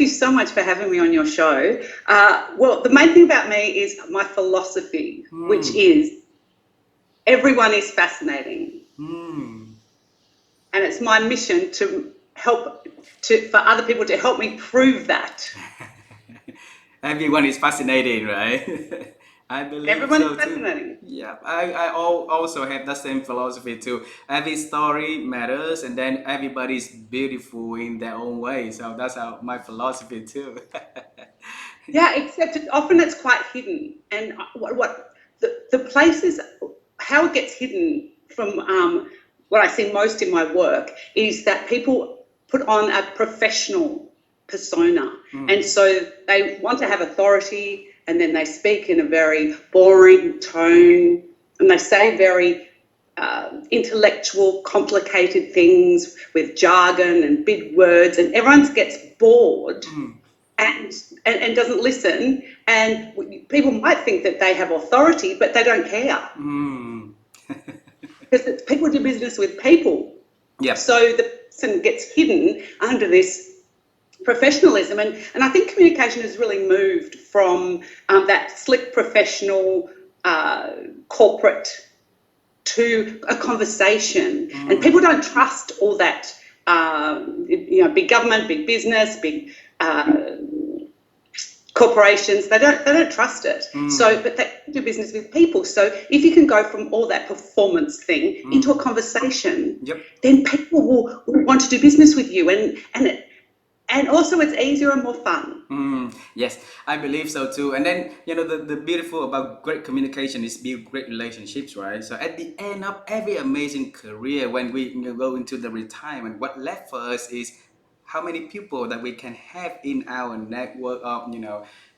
you so much for having me on your show. Well, the main thing about me is my philosophy, which is everyone is fascinating. And it's my mission to help for other people to help me prove that. Everyone is fascinating, right? I believe Everyone is so too. fascinating. Yeah, also have the same philosophy too. Every story matters, and then everybody's beautiful in their own way. So that's how my philosophy too. Yeah, except often it's quite hidden. And what the places, how it gets hidden from what I see most in my work is that people put on a professional persona. And so they want to have authority and then they speak in a very boring tone and they say very intellectual, complicated things with jargon and big words, and everyone gets bored and doesn't listen. And people might think that they have authority, but they don't care because people do business with people. Yep. So the person gets hidden under this professionalism, and I think communication has really moved from that slick professional corporate to a conversation, and people don't trust all that big government, big business, big corporations. They don't trust it. So, but they do business with people. So if you can go from all that performance thing into a conversation, then people will want to do business with you, and also it's easier and more fun. Yes, I believe so too. And then, the beautiful about great communication is build great relationships, right? So at the end of every amazing career, when we go into the retirement, what left for us is how many people that we can have in our network of,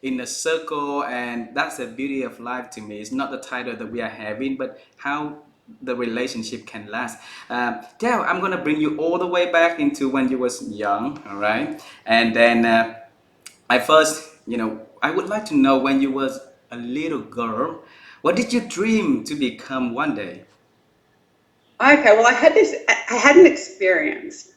in a circle. And that's the beauty of life to me. It's not the title that we are having, but how the relationship can last. Dale, I'm gonna bring you all the way back into when you was young, all right? And then I first, I would like to know when you was a little girl, what did you dream to become one day? Okay, well, I had an experience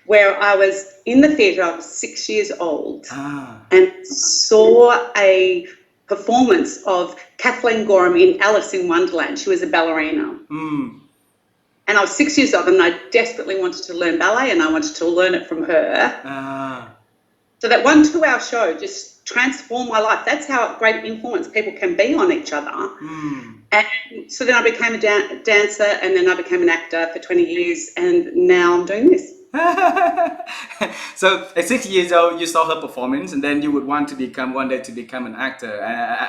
where I was in the theatre. I was 6 years old Ah, and saw a performance of Kathleen Gorham in Alice in Wonderland. She was a ballerina. And I was 6 years old and I desperately wanted to learn ballet and I wanted to learn it from her. ah, So that 1 2 hour show just transformed my life. That's how great influence people can be on each other. And so then I became a dancer and then I became an actor for 20 years and now I'm doing this. So at 6 years old, you saw her performance, and then you would want to become one day to become an actor,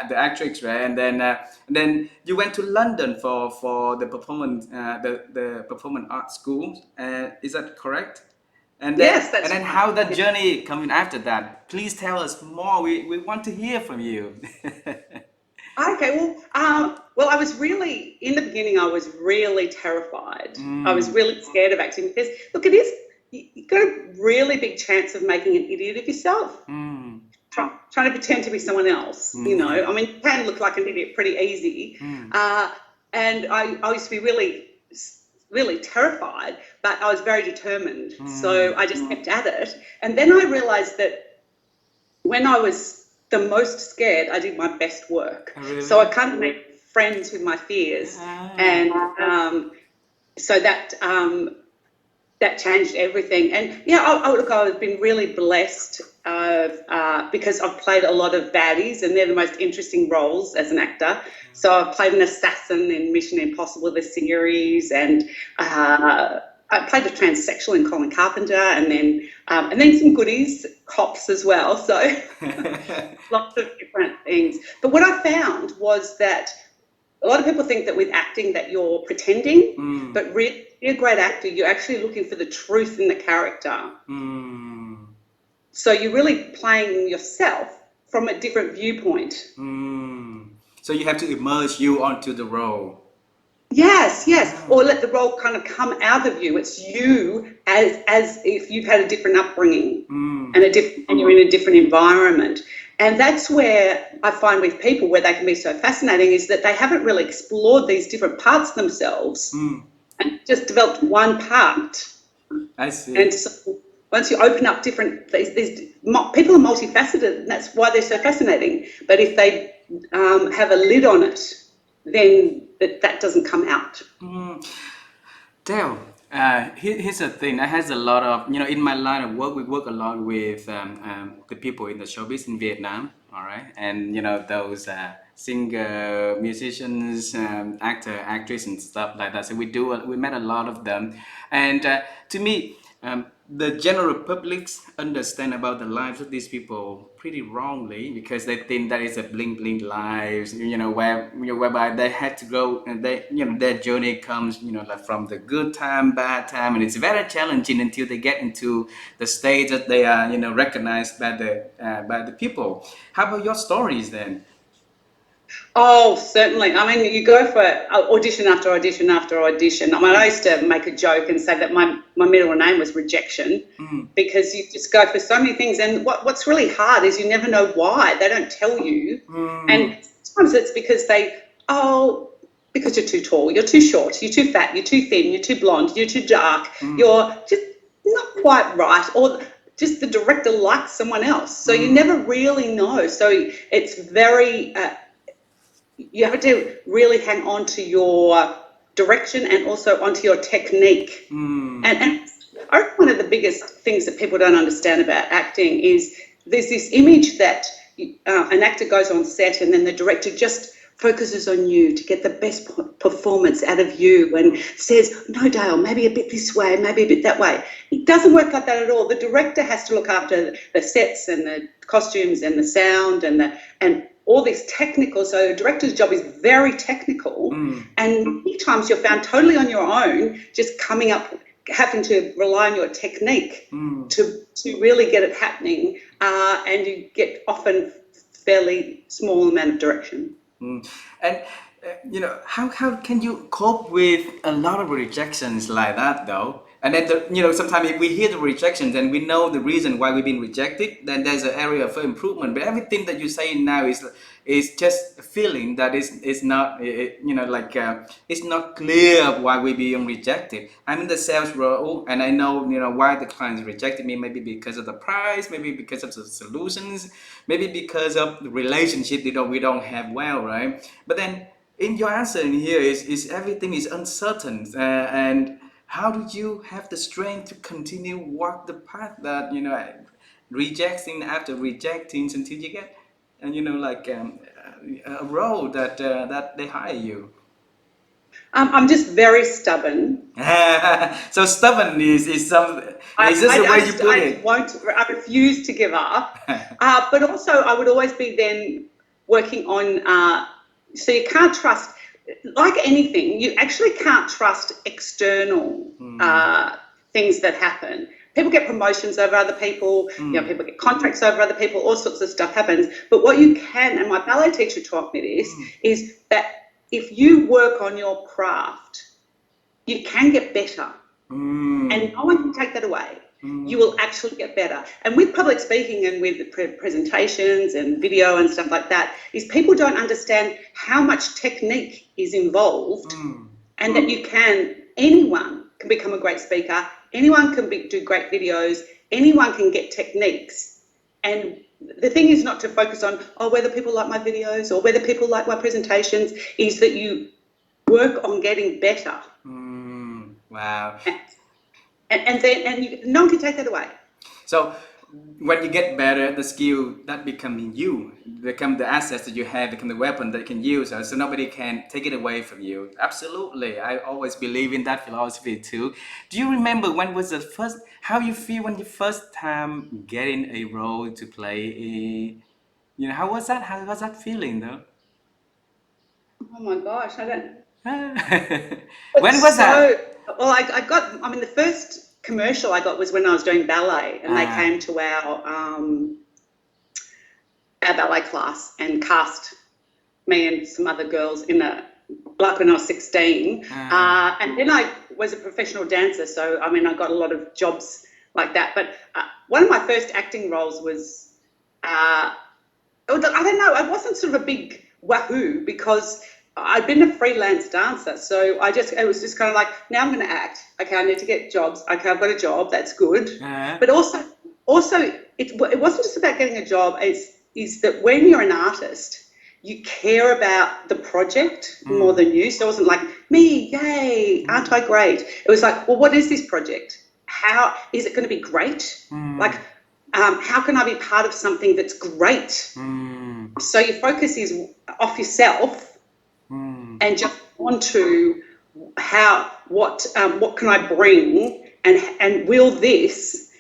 the actress, right? And then you went to London for the performance, the performance art school. Is that correct? And then Yes, that's and then right. how that journey coming after that? Please tell us more. We want to hear from you. Okay, well, I was really, in the beginning, I was really terrified. I was really scared of acting because, look, you've got a really big chance of making an idiot of yourself, trying to pretend to be someone else, I mean, you can look like an idiot pretty easy. And I used to be really, really terrified, but I was very determined. So I just kept at it. And then I realized that when I was the most scared, I did my best work. Oh, really? So I kind of made friends with my fears, and so that changed everything. And yeah, look, I've been really blessed because I've played a lot of baddies, and they're the most interesting roles as an actor. So I've played an assassin in Mission Impossible, the series, and I played a transsexual in Colin Carpenter, and then some goodies, cops as well. So lots of different things. But what I found was that a lot of people think that with acting that you're pretending, but really, you're a great actor. You're actually looking for the truth in the character. So you're really playing yourself from a different viewpoint. So you have to immerse you onto the role. Yes, or let the role kind of come out of you. It's you as if you've had a different upbringing and you're in a different environment. And that's where I find with people where they can be so fascinating is that they haven't really explored these different parts of themselves and just developed one part. I see. And so once you open up different, people are multifaceted, and that's why they're so fascinating. But if they have a lid on it, then that doesn't come out. Dale, here's the thing. I has a lot of, in my line of work, we work a lot with the people in the showbiz in Vietnam, all right? And, those singer, musicians, actor, actress, and stuff like that. So we met a lot of them. And to me, the general publics understand about the lives of these people pretty wrongly because they think that it's a bling bling lives, whereby they had to go and their journey comes, like from the good time, bad time, and it's very challenging until they get into the stage that they are, recognized by the people. How about your stories then? Oh, certainly. I mean, you go for audition after audition after audition. I mean, I used to make a joke and say that my middle name was rejection because you just go for so many things. And what's really hard is you never know why. They don't tell you. And sometimes it's because because you're too tall, you're too short, you're too fat, you're too thin, you're too blonde, you're too dark, you're just not quite right, or just the director likes someone else. So you never really know. So it's very... you have to really hang on to your direction and also onto your technique. And I reckon one of the biggest things that people don't understand about acting is there's this image that an actor goes on set and then the director just focuses on you to get the best performance out of you and says, no, Dale, maybe a bit this way, maybe a bit that way. It doesn't work like that at all. The director has to look after the sets and the costumes and the sound and all this technical. So the director's job is very technical. And many times you're found totally on your own, just coming up, having to rely on your technique to really get it happening. And you get often fairly small amount of direction. And how can you cope with a lot of rejections like that though? And then sometimes if we hear the rejections and we know the reason why we've been rejected, then there's an area for improvement. But everything that you're saying now is just a feeling that is not it's not clear why we're being rejected. I'm in the sales role and I know why the clients rejected me. Maybe because of the price, maybe because of the solutions, maybe because of the relationship we don't have well, right? But then in your answer in here is everything is uncertain and how did you have the strength to continue walk the path that rejecting after rejecting until you get a role that they hire you? I'm just very stubborn. So stubborn is some. Is this the way you put it? I refuse to give up. But also, I would always be then working on. So you can't trust. Like anything, you actually can't trust external things that happen. People get promotions over other people, people get contracts over other people, all sorts of stuff happens. But what you can, and my ballet teacher taught me this, is that if you work on your craft, you can get better. And no one can take that away. You will actually get better. And with public speaking and with presentations and video and stuff like that, is people don't understand how much technique is involved and that anyone can become a great speaker, anyone can do great videos, anyone can get techniques. And the thing is not to focus on, whether people like my videos or whether people like my presentations, is that you work on getting better. Wow. And no one can take that away. So when you get better, the skill that become the assets that you have, become the weapon that you can use, so nobody can take it away from you. Absolutely, I always believe in that philosophy too. Do you remember how you feel when you first time getting a role to play? How was that? How was that feeling though? Oh my gosh, I don't. When was that? Well, the first commercial I got was when I was doing ballet, and they came to our ballet class and cast me and some other girls when I was 16. And then I was a professional dancer, so I got a lot of jobs like that. But one of my first acting roles was, I don't know, it wasn't sort of a big wahoo because I'd been a freelance dancer, so it was just kind of like, now I'm going to act. Okay, I need to get jobs. Okay, I've got a job. That's good. But also, it wasn't just about getting a job. Is that when you're an artist, you care about the project more than you. So it wasn't like, me, yay, aren't I great? It was like, well, what is this project? How is it going to be great? Like, how can I be part of something that's great? So your focus is off yourself and just onto what can I bring, and will this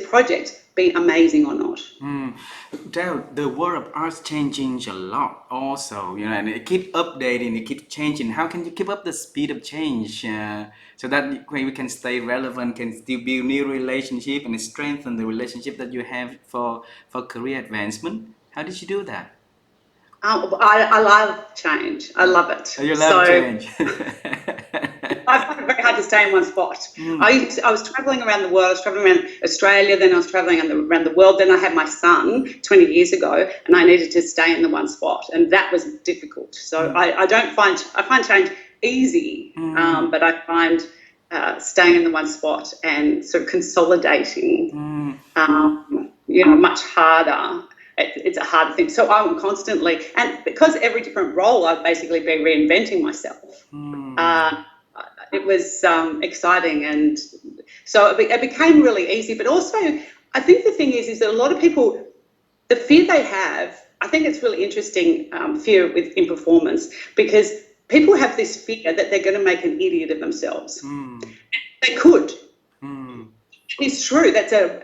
project be amazing or not? Dale, the world of art's changing a lot also, and it keep updating, it keep changing. How can you keep up the speed of change so that we can stay relevant, can still build new relationship and strengthen the relationship that you have for career advancement? How did you do that? I love change. I love it. You love change. I find it very hard to stay in one spot. I was travelling around the world. I was travelling around Australia, then I was travelling around the world. Then I had my son 20 years ago, and I needed to stay in the one spot, and that was difficult. So I find change easy, but I find staying in the one spot and sort of consolidating, much harder. It's a hard thing. So I'm constantly, and because every different role, I've basically been reinventing myself. It was exciting, and so it became really easy. But also, I think the thing is that a lot of people, the fear they have, I think it's really interesting, fear in performance, because people have this fear that they're going to make an idiot of themselves. They could. It's true. That's a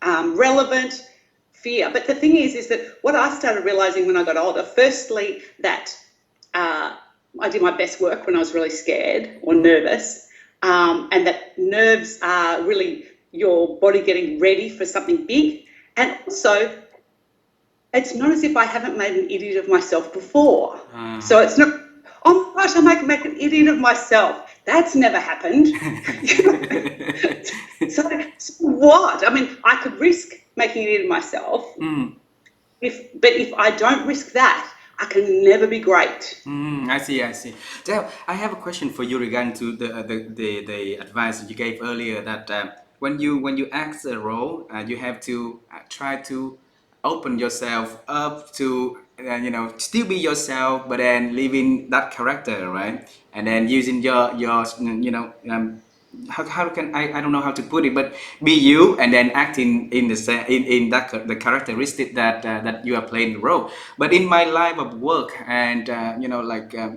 relevant fear. But the thing is that what I started realising when I got older, firstly, that I did my best work when I was really scared or nervous, and that nerves are really your body getting ready for something big. And also, it's not as if I haven't made an idiot of myself before. So it's not, oh my gosh, I make an idiot of myself. That's never happened. So what? I mean, I could risk making an idiot of myself, but if I don't risk that, I can never be great. I see. Dale, I have a question for you regarding to the advice that you gave earlier, that when you act a role, you have to try to open yourself up to still be yourself, but then living that character, right? And then using your how can I don't know how to put it, but be you and then acting in the characteristic that you are playing the role. But in my life of work, and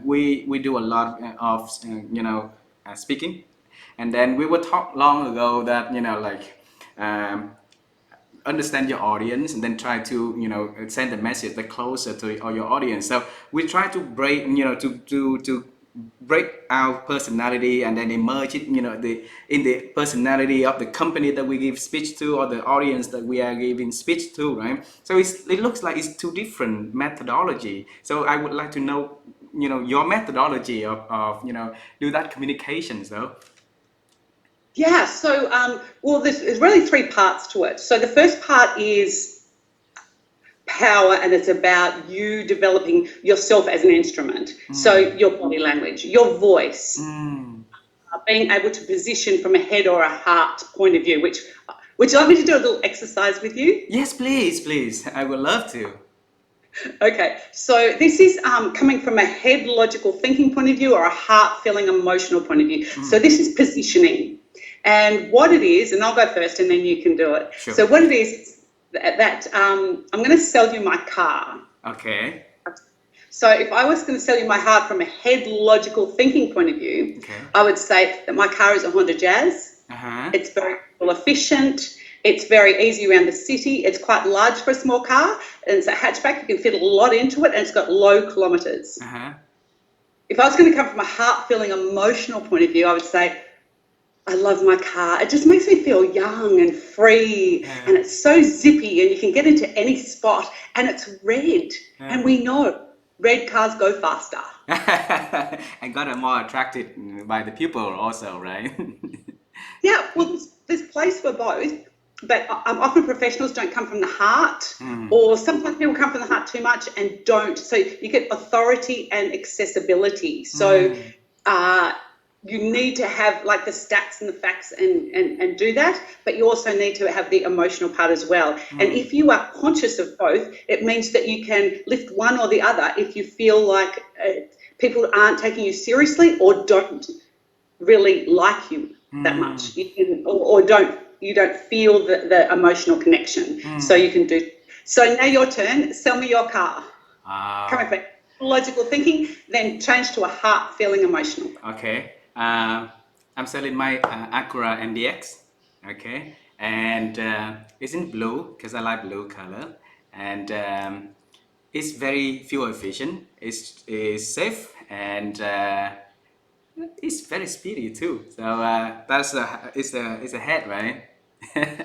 we do a lot of speaking, and then we were taught long ago that understand your audience and then try to send the message that closer to your audience. So we try to break to break our personality and then emerge it in the personality of the company that we give speech to, or the audience that we are giving speech to, right? So it looks like it's two different methodology. So I would like to know your methodology of do that communication. So yeah, so well, there's really three parts to it. So the first part is power, and it's about you developing yourself as an instrument. So your body language, your voice, being able to position from a head or a heart point of view. Would you like me to do a little exercise with you? Yes, please. I would love to. Okay, so this is coming from a head logical thinking point of view or a heart feeling emotional point of view. So this is positioning. And what it is, and I'll go first and then you can do it. Sure. So what it is that I'm going to sell you my car. Okay. So if I was going to sell you my heart from a head logical thinking point of view, I would say that my car is a Honda Jazz. It's very fuel efficient. It's very easy around the city. It's quite large for a small car. And it's a hatchback. You can fit a lot into it, and it's got low kilometres. If I was going to come from a heart feeling emotional point of view, I would say, I love my car. It just makes me feel young and free, and it's so zippy, and you can get into any spot, and it's red, and we know red cars go faster. And got more attracted by the people also, right? Yeah, well, there's place for both. often professionals don't come from the heart, or sometimes people come from the heart too much and don't. So you get authority and accessibility. So you need to have like the stats and the facts and do that, but you also need to have the emotional part as well. And if you are conscious of both, it means that you can lift one or the other if you feel like people aren't taking you seriously or don't really like you that much. You can, or you don't feel the emotional connection. So you can do. So now your turn. Sell me your car. Coming from logical thinking, then change to a heart feeling emotional. Okay. I'm selling my Acura NDX. Okay. And it's in blue because I like blue color. And it's very fuel efficient. It's safe and it's very speedy too. So it's a head, right?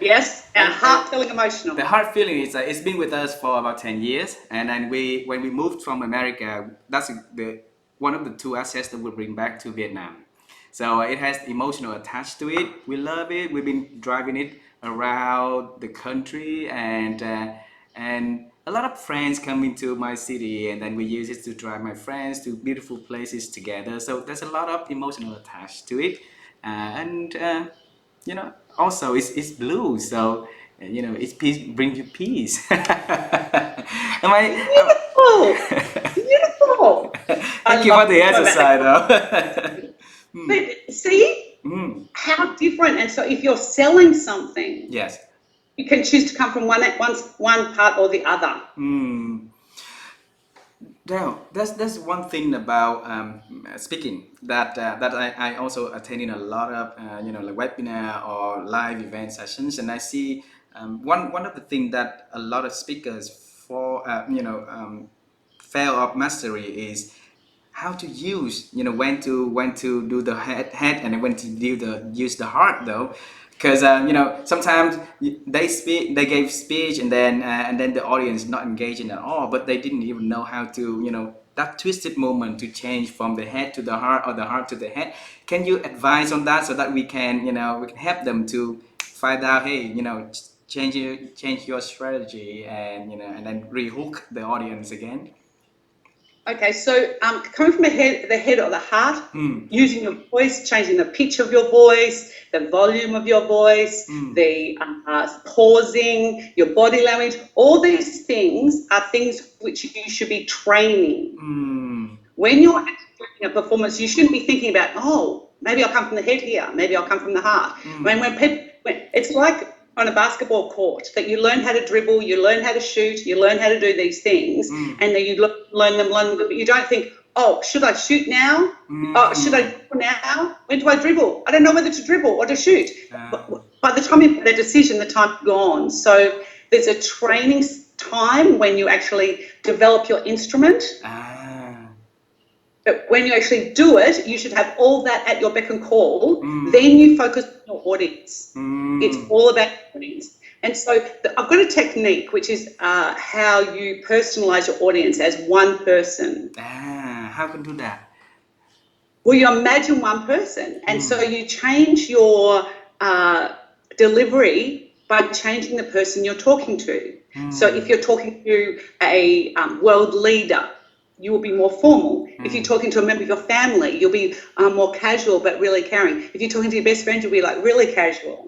Yes, our And heart feeling emotional. the hard feeling is it's been with us for about 10 years, and then when we moved from America, that's the one of the two assets that we bring back to Vietnam. So it has emotional attached to it. We love it. We've been driving it around the country, and a lot of friends come into my city, and then we use it to drive my friends to beautiful places together. So there's a lot of emotional attached to it, and you know, also it's blue, so you know, it's peace, brings you peace. Am Beautiful, beautiful. Thank you for the exercise, though. But see how different. And so, if you're selling something, Yes. you can choose to come from one part or the other. Now, that's one thing about speaking that I also attending a lot of you know, like webinar or live event sessions, and I see one of the things that a lot of speakers for you know, fail of mastery is how to use, you know, when to do the head and when to do the use the heart, though, because you know, sometimes they gave speech, and then the audience not engaging at all, but they didn't even know how to, you know, that twisted moment to change from the head to the heart or the heart to the head. Can you advise on that so that we can, you know, we can help them to find out, hey, you know, change your strategy, and you know, and then rehook the audience again? Okay, so coming from the head or the heart, using your voice, changing the pitch of your voice, the volume of your voice, the pausing, your body language, all these things are things which you should be training. When you're actually doing a performance, you shouldn't be thinking about, oh, maybe I'll come from the head here, maybe I'll come from the heart. When it's like on a basketball court, that you learn how to dribble, you learn how to shoot, you learn how to do these things, and then you learn them, but you don't think, oh, should I shoot now? Oh, should I dribble now? When do I dribble? I don't know whether to dribble or to shoot. By the time you make the decision, the time's gone. So there's a training time when you actually develop your instrument. But when you actually do it, you should have all that at your beck and call. Then you focus on your audience. It's all about audience. And so I've got a technique, which is how you personalize your audience as one person. How can do that? Well, you imagine one person. And so you change your delivery by changing the person you're talking to. So if you're talking to a world leader, you will be more formal. If you're talking to a member of your family, you'll be more casual but really caring. If you're talking to your best friend, you'll be like really casual.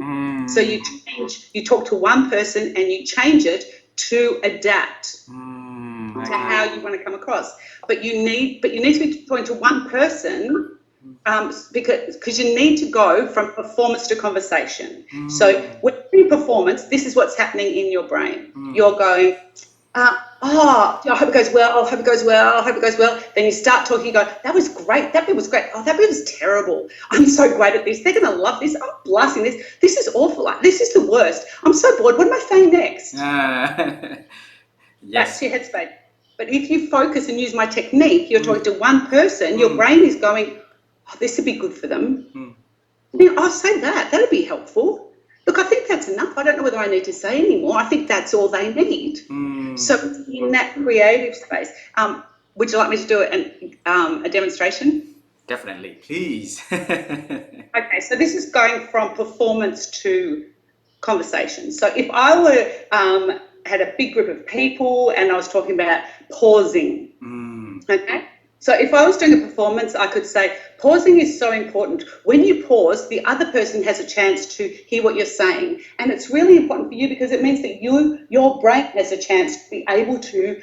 So you talk to one person and you change it to adapt to how you want to come across. But you need to be talking to one person because you need to go from performance to conversation. So when you're in performance, this is what's happening in your brain. You're going, I hope it goes well, I hope it goes well, I hope it goes well. Then you start talking, you go, that was great, that bit was great, oh, that bit was terrible, I'm so great at this, they're going to love this, I'm blasting this is awful, like, this is the worst, I'm so bored, what am I saying next? Yes. That's your headspace. But if you focus and use my technique, you're talking to one person, your brain is going, oh, this would be good for them. I'll say that'd be helpful. Look, I think that's enough. I don't know whether I need to say any more. I think that's all they need. So in that creative space, would you like me to do a demonstration? Definitely, please. Okay, so this is going from performance to conversations. So if I were had a big group of people and I was talking about pausing, okay? So if I was doing a performance, I could say, pausing is so important. When you pause, the other person has a chance to hear what you're saying. And it's really important for you because it means that your brain has a chance to be able to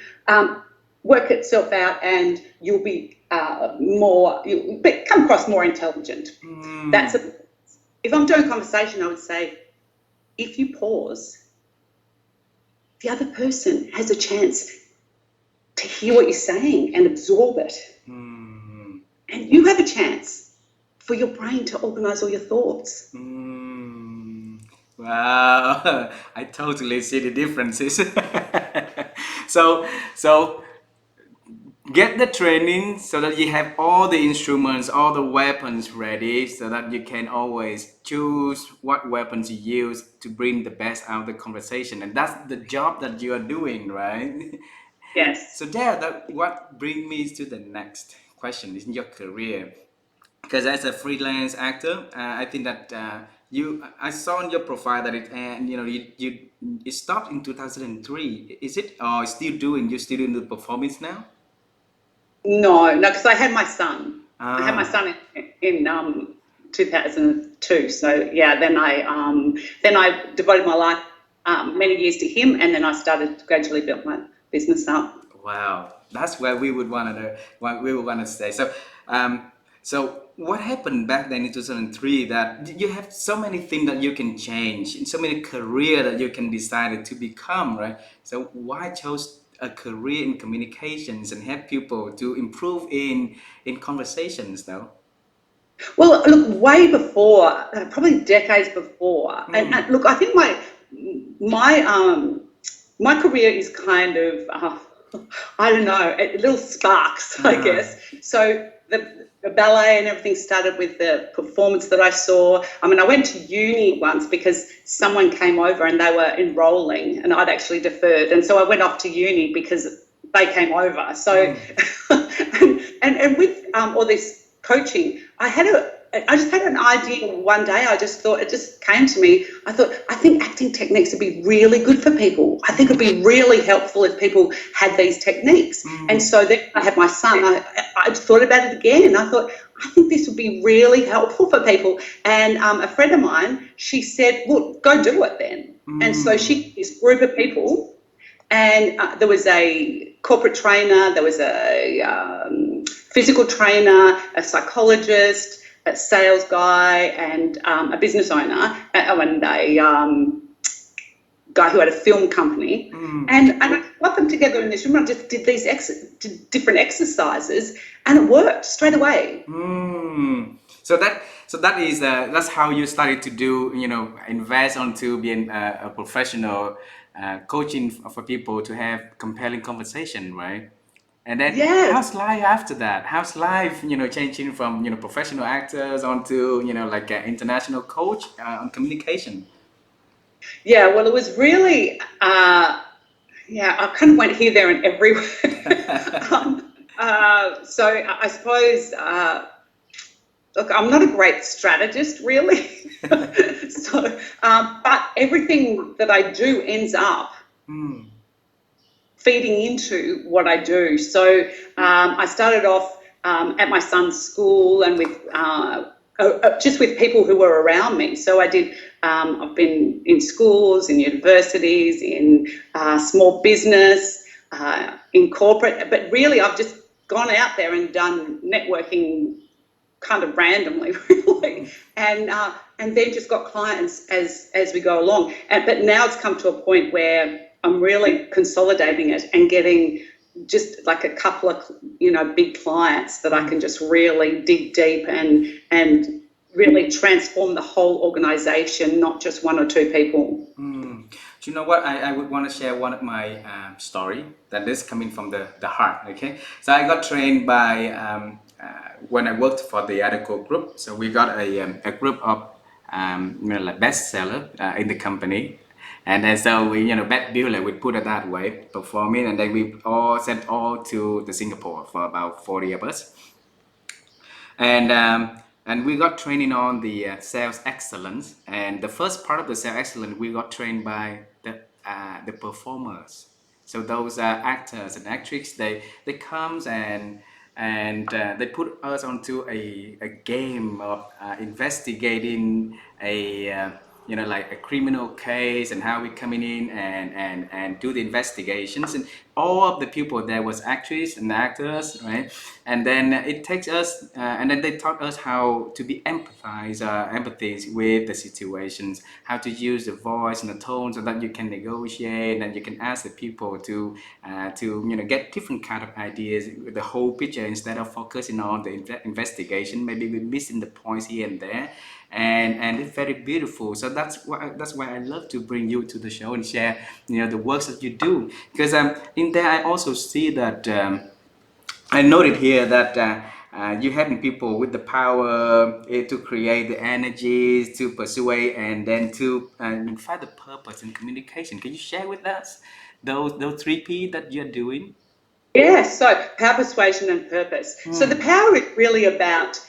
work itself out, and you'll be you'll come across more intelligent. If I'm doing conversation, I would say, if you pause, the other person has a chance to hear what you're saying and absorb it. And you have a chance for your brain to organize all your thoughts. Wow, I totally see the differences. So get the training so that you have all the instruments, all the weapons ready, so that you can always choose what weapons you use to bring the best out of the conversation. And that's the job that you are doing, right? Yes. So that what brings me to the next question is in your career. Because as a freelance actor, I think that I saw on your profile that it stopped in 2003. Is it, or you still doing the performance now? No, because I had my son. Ah. I had my son in 2002. So yeah, then I devoted my life many years to him, and then I started to gradually build my business up. Wow, that's where we would want to stay. So what happened back then in 2003 that you have so many things that you can change, and so many career that you can decide to become, right? So why chose a career in communications and help people to improve in conversations, though? Well, look, way before, probably decades before, and look, I think my my career is kind of I don't know, little sparks, I guess. So the ballet and everything started with the performance that I saw. I mean, I went to uni once because someone came over and they were enrolling, and I'd actually deferred, and so I went off to uni because they came over. So and with all this coaching, I just had an idea one day. I just thought, it just came to me. I thought, I think acting techniques would be really good for people. I think it'd be really helpful if people had these techniques. And so then I had my son. I thought about it again. I thought, I think this would be really helpful for people. And a friend of mine, she said, well, go do it then. And so she, this group of people, and there was a corporate trainer, there was a physical trainer, a psychologist, a sales guy, and a business owner, and a guy who had a film company. And I got them together in this room. I just did these different exercises, and it worked straight away. So that is that's how you started to do, invest onto being a professional coaching for people to have compelling conversation, right? And then how's life after that? How's life, changing from, professional actors onto, like an international coach on communication? Yeah, well, it was really, I kind of went here, there, and everywhere. So I suppose, look, I'm not a great strategist, really. So, but everything that I do ends up feeding into what I do. So I started off at my son's school and with just with people who were around me. So I did. I've been in schools, in universities, in small business, in corporate. But really, I've just gone out there and done networking kind of randomly, really, and then just got clients as we go along. But now it's come to a point where I'm really consolidating it and getting just like a couple of big clients that I can just really dig deep and really transform the whole organization, not just one or two people. Do you know what? I would want to share one of my story that is coming from the heart. Okay, so I got trained by when I worked for the Adico group. So we got a group of like bestseller in the company. And then so we, bad builder, we put it that way, performing, and then we all sent all to the Singapore for about 40 of us. And and we got training on the sales excellence. And the first part of the sales excellence, we got trained by the performers. So those actors and actresses, they comes and they put us onto a game of investigating a like a criminal case, and how we coming in and do the investigations, and all of the people there was actors and actors, right? And then it takes us and then they taught us how to be empathies with the situations, how to use the voice and the tone so that you can negotiate and you can ask the people to get different kind of ideas, the whole picture, instead of focusing on the investigation. Maybe we're missing the points here and there, and it's very beautiful. So that's why I love to bring you to the show and share the works that you do, because in there I also see that I noted here that you having people with the power to create the energies, to persuade, and then to find the purpose in communication. Can you share with us those three P that you're doing? Yeah, so power, persuasion, and purpose. So the power is really about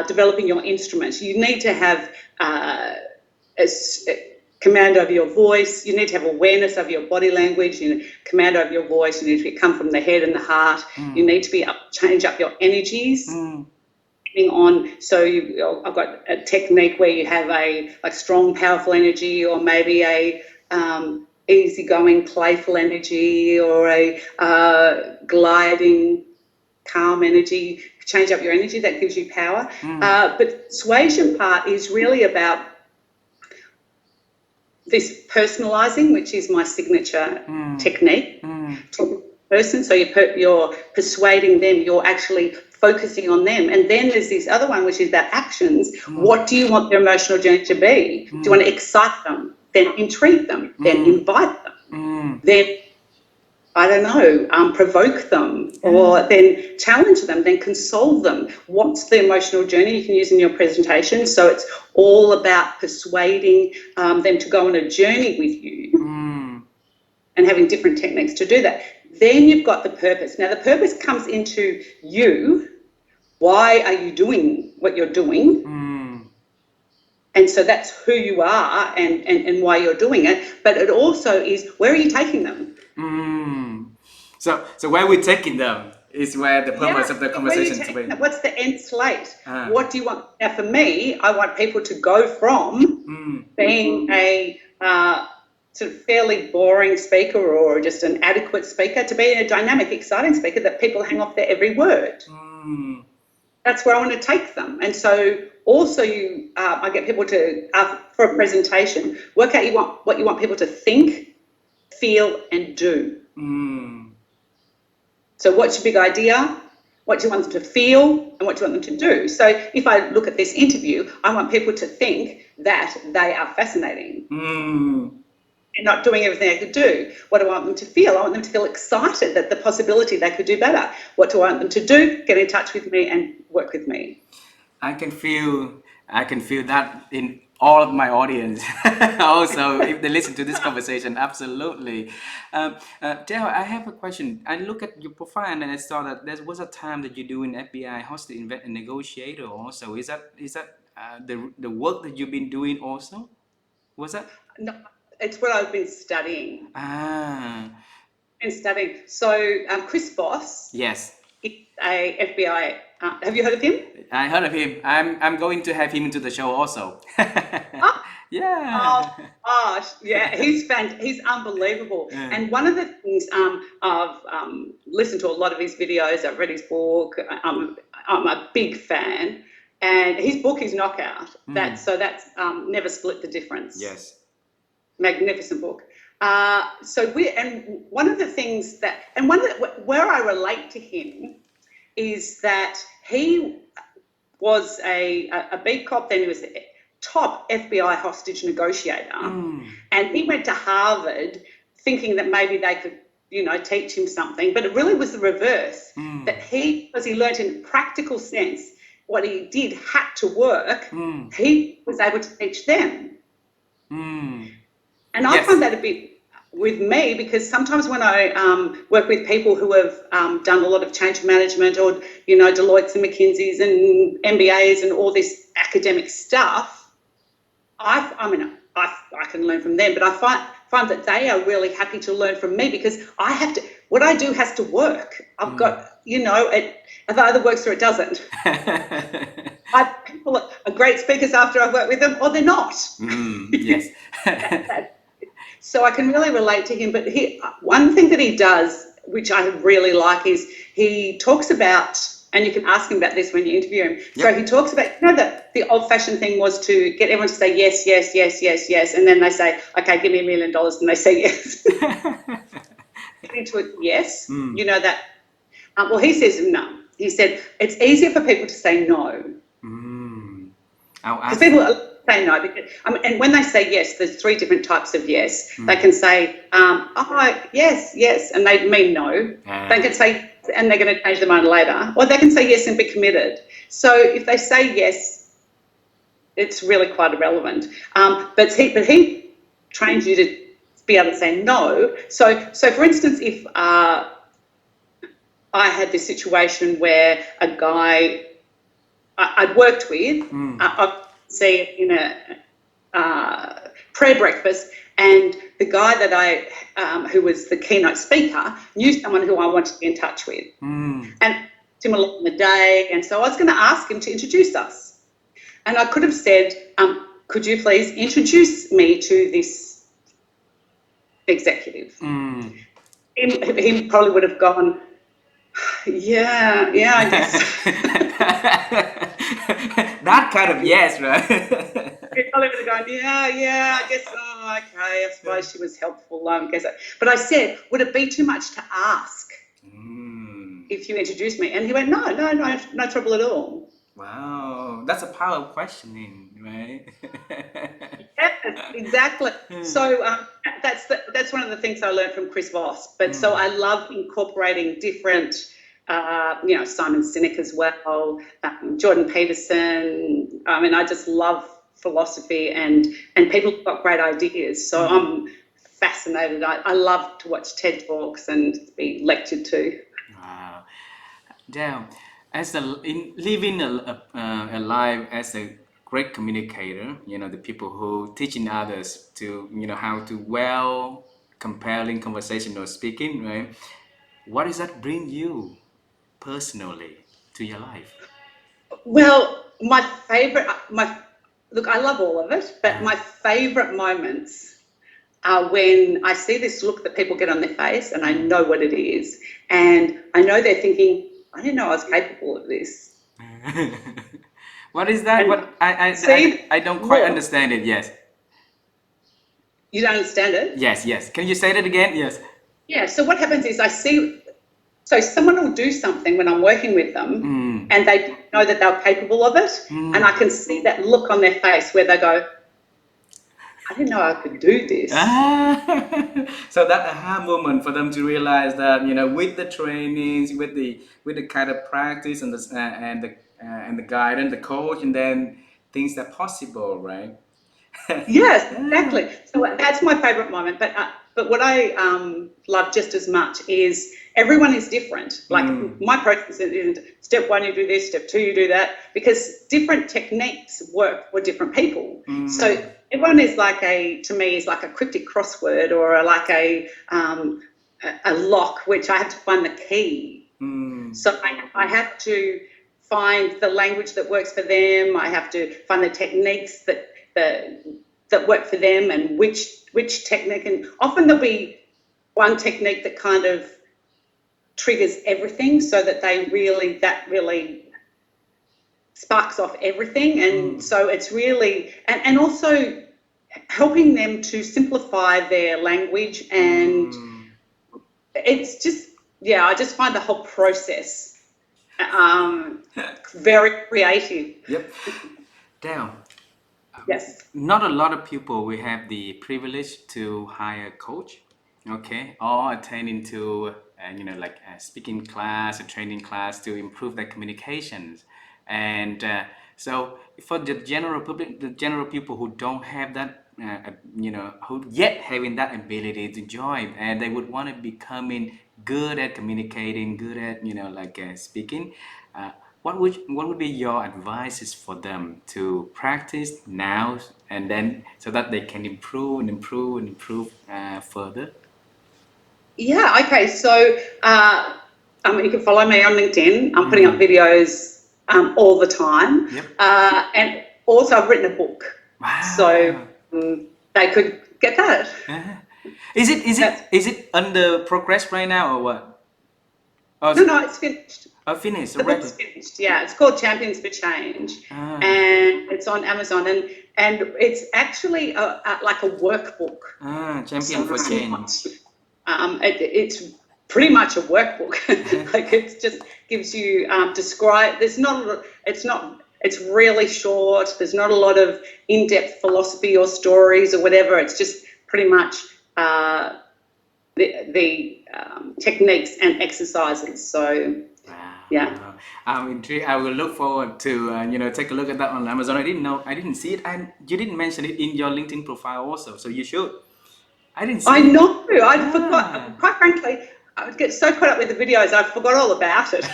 developing your instruments. You need to have command over your voice. You need to have awareness of your body language. Command over your voice. You need to come from the head and the heart. You need to change up your energies. I've got a technique where you have a strong, powerful energy, or maybe a easygoing, playful energy, or a gliding, calm energy. Change up your energy, that gives you power. But the persuasion part is really about this personalizing, which is my signature technique to the person. So you're persuading them, you're actually focusing on them. And then there's this other one, which is about actions. What do you want their emotional journey to be? Do you want to excite them, then intrigue them, then invite them, then, I don't know, provoke them, or then challenge them, then console them? What's the emotional journey you can use in your presentation? So it's all about persuading them to go on a journey with you and having different techniques to do that. Then you've got the purpose. Now, the purpose comes into you. Why are you doing what you're doing? And so that's who you are and why you're doing it. But it also is, where are you taking them? So where we're taking them is where the purpose of the conversation to be. What's the end slate? What do you want? Now, for me, I want people to go from being a sort of fairly boring speaker or just an adequate speaker to being a dynamic, exciting speaker that people hang off their every word. That's where I want to take them. And so also I get people to, for a presentation, work out what you want people to think, feel, and do. So what's your big idea? What do you want them to feel, and what do you want them to do? So if I look at this interview, I want people to think that they are fascinating and not doing everything they could do. What do I want them to feel? I want them to feel excited that the possibility they could do better. What do I want them to do? Get in touch with me and work with me. I can feel that in all of my audience also, if they listen to this conversation. Absolutely. Dale, I have a question. I look at your profile and I saw that there was a time that you do in FBI hosted negotiator also. Is that the work that you've been doing also? Was that? No, it's what I've been studying. So Chris Voss. Yes. Is a FBI. Have you heard of him? I heard of him. I'm going to have him into the show also. Yeah. Oh gosh, yeah, he's unbelievable. Yeah. And one of the things I've listened to a lot of his videos. I've read his book. I'm a big fan, and his book is Knockout. That's Never Split the Difference. Yes. Magnificent book. One of the things where I relate to him is that he was a beat cop, then he was the top FBI hostage negotiator, and he went to Harvard thinking that maybe they could, teach him something, but it really was the reverse. That because he learned in practical sense what he did had to work, he was able to teach them. And I find that a bit with me, because sometimes when I work with people who have done a lot of change management, or Deloitte's and McKinsey's and MBAs and all this academic stuff, I can learn from them, but I find that they are really happy to learn from me, because what I do has to work. I've got, it either works or it doesn't. People are great speakers after I've worked with them, or they're not. Yes. So I can really relate to him. But one thing that he does, which I really like, is he talks about, and you can ask him about this when you interview him. Yep. So he talks about, that the old-fashioned thing was to get everyone to say yes, yes, yes, yes, yes, and then they say, okay, give me $1 million, and they say yes. Into it, yes, that. Well, he says no. He said it's easier for people to say no. Because people say no, because, and when they say yes, there's 3 different types of yes. They can say, yes, yes, and they mean no. They can say, and they're going to change their mind later, or they can say yes and be committed. So if they say yes, it's really quite irrelevant. But he trains you to be able to say no. So for instance, if I had this situation where a guy I'd worked with, I'd see it in a prayer breakfast, and the guy that who was the keynote speaker, knew someone who I wanted to be in touch with, and him along the day, and so I was going to ask him to introduce us, and I could have said, could you please introduce me to this executive? He probably would have gone, yeah, I guess. That kind of yes, right? He probably would have gone, yeah, I guess, okay, I suppose she was helpful. But I said, would it be too much to ask if you introduced me? And he went, no trouble at all. Wow, that's a power of questioning, right? Yes, exactly. So that's one of the things I learned from Chris Voss. But so I love incorporating different, Simon Sinek as well, Jordan Peterson. I just love philosophy and people who've got great ideas. So I'm fascinated. I love to watch TED Talks and be lectured to. Wow. Damn. Living a life as a great communicator, the people who teaching others to, how to compelling conversational speaking, right? What does that bring you personally to your life? Well, look, I love all of it, but my favorite moments are when I see this look that people get on their face, and I know what it is, and I know they're thinking, I didn't know I was capable of this. What is that? I don't quite understand it. Yes. You don't understand it? Yes. Can you say that again? Yes. Yeah. So what happens is so someone will do something when I'm working with them, and they know that they're capable of it, and I can see that look on their face where they go, I didn't know I could do this. So that aha moment for them to realize that, with the trainings, with the kind of practice and the guidance, the coach, and then things are possible, right? Yes, exactly. So that's my favorite moment. But what I love just as much is everyone is different. Like my process isn't step 1 you do this, step 2 you do that, because different techniques work for different people. So everyone is to me is like a cryptic crossword, or like a lock, which I have to find the key. So I have to find the language that works for them. I have to find the techniques that work for them, and which technique. And often there'll be one technique that kind of triggers everything, so that that really sparks off everything. And so it's really, and also helping them to simplify their language. And it's just, I just find the whole process very creative. Yep. Damn. Yes. Not a lot of people will have the privilege to hire a coach, okay, or attending to like a speaking class, a training class to improve their communications. And so for the general public, the general people who don't have that who yet having that ability to join, and they would want to becoming good at communicating, good at speaking. Uh, what would be your advices for them to practice now, and then so that they can improve and improve and improve further? Yeah, okay. So, you can follow me on LinkedIn. I'm putting up Mm. videos all the time. Yep. And also, I've written a book. So, Wow. they could get that. Uh-huh. Is it is That's, it is it under progress right now or what? Oh, no, it's finished. finished The book's already. finished. Yeah, it's called Champions for Change, Ah, and it's on Amazon. And it's actually like a workbook. champion So for it's change. not. It's pretty much a workbook. Like it just gives you describe. There's not. It's not. It's really short. There's not a lot of in-depth philosophy or stories or whatever. It's just pretty much the techniques and exercises. So yeah. Wow, I'm intrigued. I will look forward to take a look at that on Amazon. I didn't know, I didn't see it, and you didn't mention it in your LinkedIn profile also, so you should. I didn't I see it. know. I forgot. Ah. Quite frankly, I would get so caught up with the videos, I forgot all about it.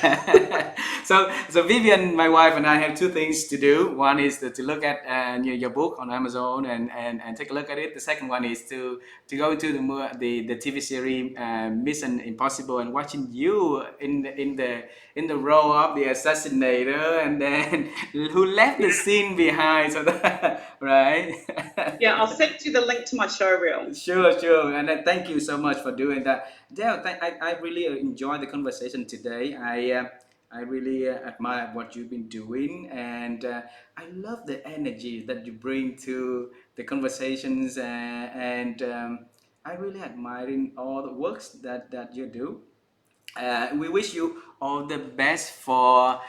So Vivian, my wife, and I have two things to do. One is to look at your book on Amazon and take a look at it. The second one is to go into the TV series Mission Impossible and watching you in the role of the assassinator, and then who left the scene behind. So that, right. Yeah, I'll send you the link to my show reel. Sure, sure. And then thank you so much for doing that. Dale, I really enjoyed the conversation today. I really admire what you've been doing, and I love the energy that you bring to the conversations, and I really admiring all the works that you do. We wish you all the best for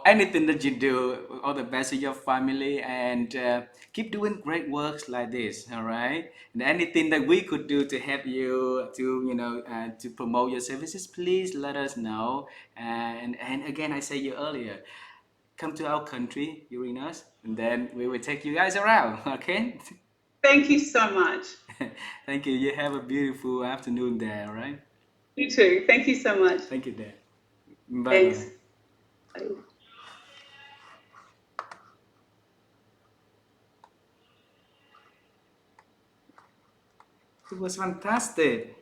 anything that you do. All the best to your family, and keep doing great works like this. All right, and anything that we could do to help you to promote your services, please let us know. And again, I said you earlier, come to our country, Uranus, and then we will take you guys around. Okay. Thank you so much. Thank you. You have a beautiful afternoon there. All right. You too. Thank you so much. Thank you, there. Bye Thanks. bye. Bye. It was fantastic.